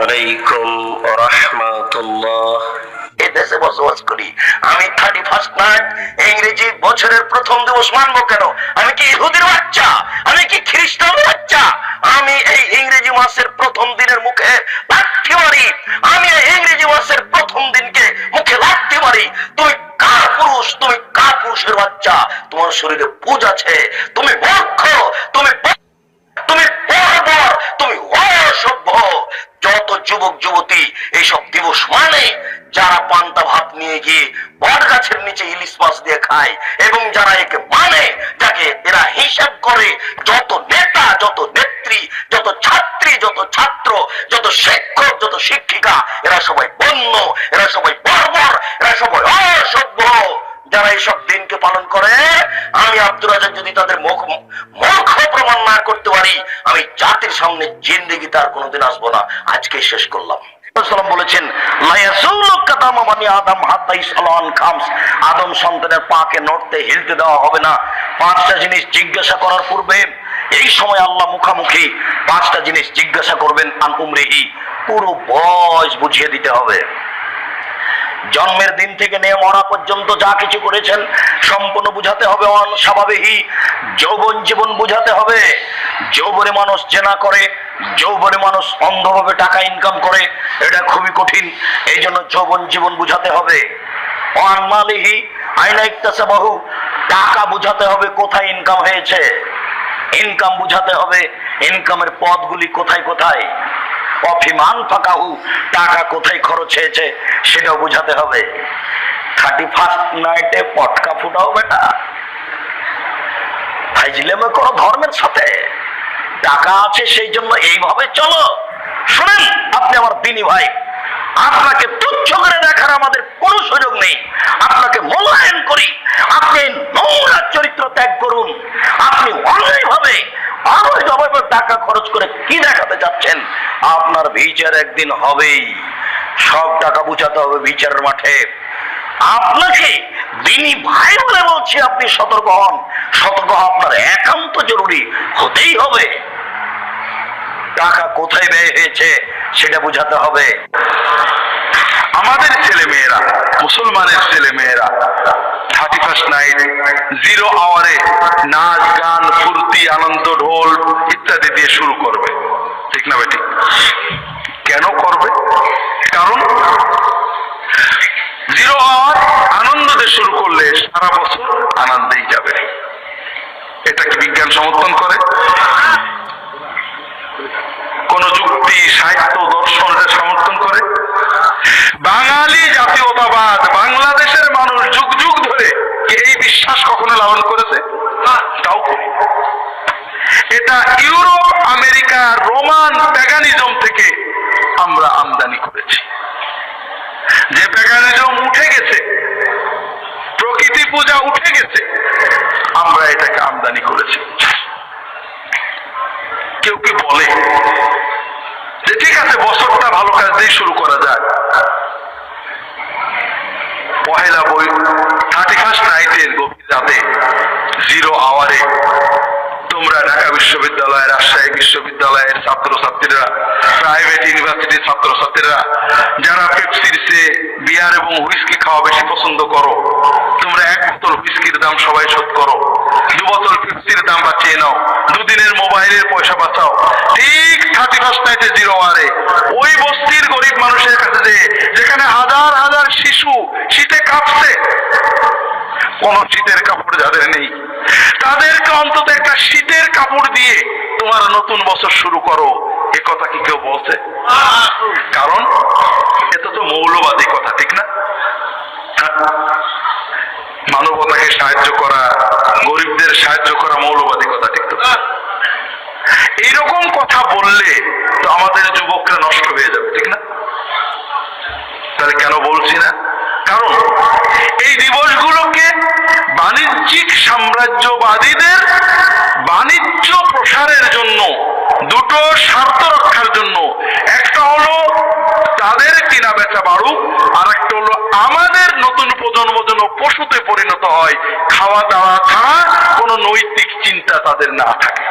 আলাইকুম ওয়া রাহমাতুল্লাহ। দেশে বসবাস করি আমি 31 নাইট ইংরেজি বছরের প্রথম দিবস মানবো কেন? আমি কি ইহুদির বাচ্চা? আমি কি খ্রিস্টানের বাচ্চা? আমি এই ইংরেজি মাসের প্রথম দিনের মুখে লাথি মারি। আমি এই ইংরেজি মাসের প্রথম দিনকে মুখে লাথি মারি। তুমি কার পুরুষ? তুমি কার পুরুষের বাচ্চা? তোমার শরীরে পুজ আছে, তুমি মূর্খ, তুমি বর্বর, তুমি অসভ্য। যত যুবক যুবতী এইসব দিবস মানে যারা পান্তা ভাত নিয়ে গিয়ে বট গাছের নিচে ইলিশ মাছ দিয়ে খায়, এবং যারা একে মানে, যাকে এরা হিসাব করে, যত নেতা, যত নেত্রী, যত ছাত্রী, যত ছাত্র, যত শিক্ষক, যত শিক্ষিকা, এরা সবাই বন্য, এরা সবাই বর্বর, এরা সবাই অসভ্য। যারা এইসব দিনকে পালন করে, আমি আব্দুর রাজ্জাক যদি তাদের মূর্খ প্রমাণ না করতে পারি, আমি জাতির সামনে জিন্দেগি তার কোনোদিন আসবো না। আজকে শেষ করলাম। বলেছেন আদম সন্তানের পাকে নড়তে হিলতে দেওয়া হবে না। 5টা জিনিস জিজ্ঞাসা করার পূর্বে এই সময় আল্লাহ মুখামুখি 5টা জিনিস জিজ্ঞাসা করবেন। আন উমরিহি, পুরো বয়স বুঝিয়ে দিতে হবে। জন্মের দিন থেকে নিয়ে মরা পর্যন্ত যা কিছু করেছেন সম্পূর্ণ বুঝাতে হবে। অনস্বাভাবিকই যৌবন জীবন বুঝাতে হবে। যৌবনে মানুষ জেনা করে, যৌবনে মানুষ অন্ধভাবে টাকা ইনকাম করে, এটা খুবই কঠিন। এই জন্য যৌবন জীবন বুঝাতে হবে। অনমালিহি আইনা ইকতাসাবাহু, টাকা বুঝাতে হবে কোথায় ইনকাম হয়েছে। ইনকাম বুঝাতে হবে, ইনকামের পথগুলি কোথায় কোথায়। অফিমান ফাঁকাহু, টাকা কোথায় খরচ হয়েছে সেটাও বুঝাতে হবে। 31 নাইটে পটকা ফুটাও বেটা, ফাইজলেমে করো ধর্মের সাথে। টাকা আছে সেই জন্য এইভাবে চলো। শুনেন আপনি আমার দিনী ভাই, আপনাকে তুচ্ছ করে দেখার আমাদের কোনো সুযোগ নেই। আপনাকে মূল্যায়ন করি। আপনি নোংরা চরিত্র ত্যাগ করুন। আপনি অন্যায়ভাবে অবৈধভাবে টাকা খরচ করে কি দেখাতে যাচ্ছেন? আপনার বিচার একদিন হবেই। সব টাকা বুঝাতে হবে বিচারের মাঠে। আপনাকে দিনী ভাই বলে বলছি, আপনি সতর্ক হন। সতর্ক হওয়া আপনার একান্ত জরুরি, হতেই হবে। টাকা কোথায় ব্যয় হয়েছে সেটা বুঝাতে হবে। আমাদের ছেলে মেয়েরা, মুসলমানের ছেলে মেয়েরা 31 নাইট 0 আওয়ারে নাচ গান ফুর্তি আনন্দ ঢোল ইত্যাদি দিয়ে শুরু করবে, ঠিক না বেটি? কেন করবে? কারণ 0 আওয়ার আনন্দ দিয়ে শুরু করলে সারা বছর আনন্দেই যাবে। এটা কি বিজ্ঞান সমর্থন করে? কোন যুক্তি, সাহিত্য, দর্শন এটা সমর্থন করে? বাঙালি জাতীয়তাবাদ, বাংলাদেশের মানুষ যুগ যুগ ধরে এই বিশ্বাস কখনো লালন করেছে? তাও করি। এটা ইউরোপ, আমেরিকা, রোমান প্যাগানিজম থেকে আমরা আমদানি করেছি। যে প্যাগানিজম উঠে গেছে, প্রকৃতি পূজা উঠে গেছে, আমরা এটাকে আমদানি করেছি। কেউ কি বলে যে ঠিক আছে বছরটা ভালো কাজ দিয়ে শুরু করা যায়? পহেলা 31 নাইটের গভীর রাতে 0 আওয়ারে তোমরা ঢাকা বিশ্ববিদ্যালয়, রাজশাহী বিশ্ববিদ্যালয়ের ছাত্রছাত্রীরা, প্রাইভেট ইউনিভার্সিটির ছাত্রছাত্রীরা যারা পেপসির চেয়ে বিয়ার এবং হুইস্কি খাওয়া বেশি পছন্দ করো, তোমরা 1 বোতল হুইস্কির দাম সবাই শোধ করো, 2 বোতল পেপসির দাম বাঁচিয়ে নাও, 2 দিনের মোবাইলের পয়সা বাঁচাও। ঠিক 31 নাইটে 0 আওয়ারে ওই বস্তির গরিব মানুষের কাছে যেখানে হাজার হাজার শিশু শীতে কাঁপছে, কোন শীতের কাপড় যাদের নেই, তাদেরকে অন্তত একটা শীতের কাপড় দিয়ে তোমার নতুন বছর শুরু করো, এ কথা কি কেউ বলছে? কারণ এটা তো মৌলবাদী কথা, ঠিক না? মানবতাকে সাহায্য করা, গরিবদের সাহায্য করা মৌলবাদী কথা, ঠিক তো? এইরকম কথা বললে তো আমাদের যুবকরা নষ্ট হয়ে যাবে, ঠিক না? তাহলে কেন বলছি না? কারণ এই দিবসগুলোকে বাণিজ্যিক সাম্রাজ্যবাদীদের বাণিজ্য প্রসারের জন্য, দুটো স্বার্থ রক্ষার জন্য, একটা হলো তাদের কিনা বেচা বাড়ুক, আর একটা হলো আমাদের নতুন প্রজন্ম যেন পশুতে পরিণত হয়, খাওয়া দাওয়া ছাড়া কোনো নৈতিক চিন্তা তাদের না থাকে।